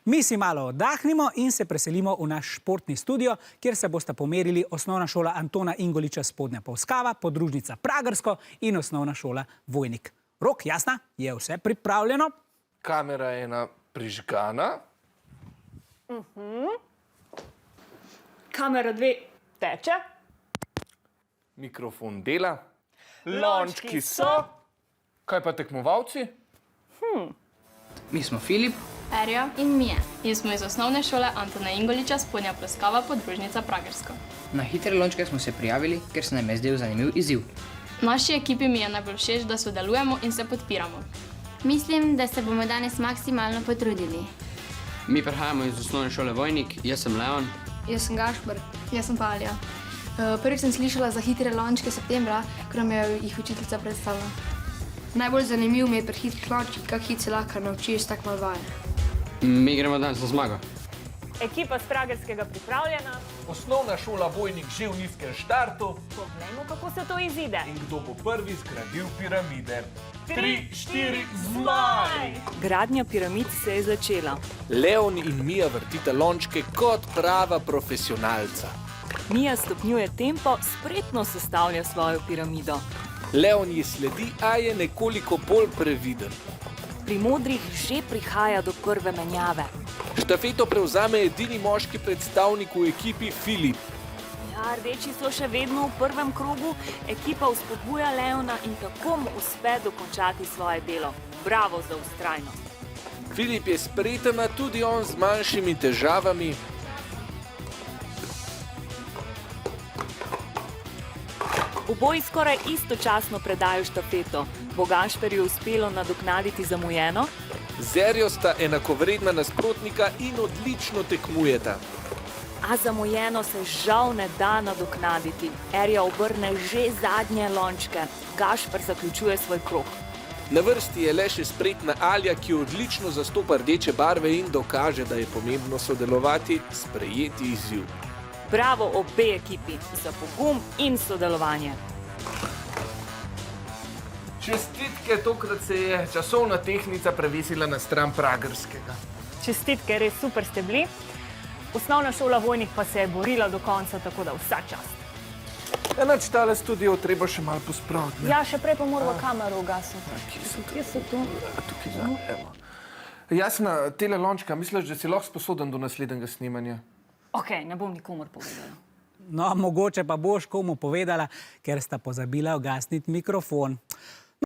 Mi si malo oddahnimo in se preselimo v naš športni studio, kjer se bosta pomerili osnovna šola Antona Ingoliča Spodnja Polskava, podružnica Pragersko in osnovna šola Vojnik. Rok, Jasna, je vse pripravljeno? Kamera je prižgana. Kamera 2 teče. Mikrofon dela. Lončki so. Kaj pa tekmovalci? Mi smo Filip, Erja in Mija. In smo iz osnovne šole Antona Ingoliča Spodnja Polskava, podružnica Pragersko. na hitre lončke smo se prijavili, ker se nam je zdel zanimiv izziv. Naši ekipi mi je najbolj všeč, da sodelujemo in se podpiramo. Mislim, da se bomo danes maksimalno potrudili. Mi prihajamo iz osnovne šole Vojnik, jaz sem Leon. Jaz sem Gašper. Jaz sem Palja. Prvič sem slišala za hitre lončke septembra, ko nam je jih učiteljica predstavila. Najbolj zanimiv mi je pri hitrih lončkih, kako hitro se lahko naučiš tako malo vaje. Mi gremo danes na zmago. Ekipa z Pragerskega pripravljena. Osnovna šola Vojnik že v nizkem štartu. Poglejmo, kako se to izide. In kdo bo prvi zgradil piramide? 3, 4, zmaj! Gradnja piramid se je začela. Leon in Mija vrtita lončke kot prava profesionalca. Mija stopnjuje tempo, spretno sestavlja svojo piramido. Leon ji sledi, a je nekoliko bolj previden. Pri modrih že prihaja do prve menjave. Štafeto prevzame edini moški predstavnik v ekipi Filip. Ja, rdeči so še vedno v prvem krogu, ekipa vzpodbuja Leona in tako mu uspe dokončati svoje delo. Bravo za vztrajnost. Filip je spreten, a tudi on z manjšimi težavami. Oboji skoraj istočasno predajo štafeto. Bo Gašperju uspelo nadoknaditi zamujeno? Z Erjo sta enakovredna nasprotnika in odlično tekmujeta. A zamujeno se žal ne da nadoknaditi. Erja obrne že zadnje lončke. Gašper zaključuje svoj krog. Na vrsti je le še spretna Alja, ki odlično zastopa rdeče barve in dokaže, da je pomembno sodelovati, sprejeti izziv. Bravo obe ekipi za pogum in sodelovanje. Čestitke, tokrat se je časovna tehnica prevesila na stran Pragerskega. Čestitke, res super ste bili. Osnovna šola Vojnik pa se je borila do konca, tako da vsa čast. Enač tale studio treba še malo pospraviti. Ja, še prej pa moramo kamero ugasniti. Kje so tu? Tukaj za, evo. Jasna, tele lončka, misliš, da si lahko sposoben do naslednjega snemanja? Ok, ne bom nikomor povedala. No, mogoče pa boš komu povedala, ker sta pozabila ugasniti mikrofon.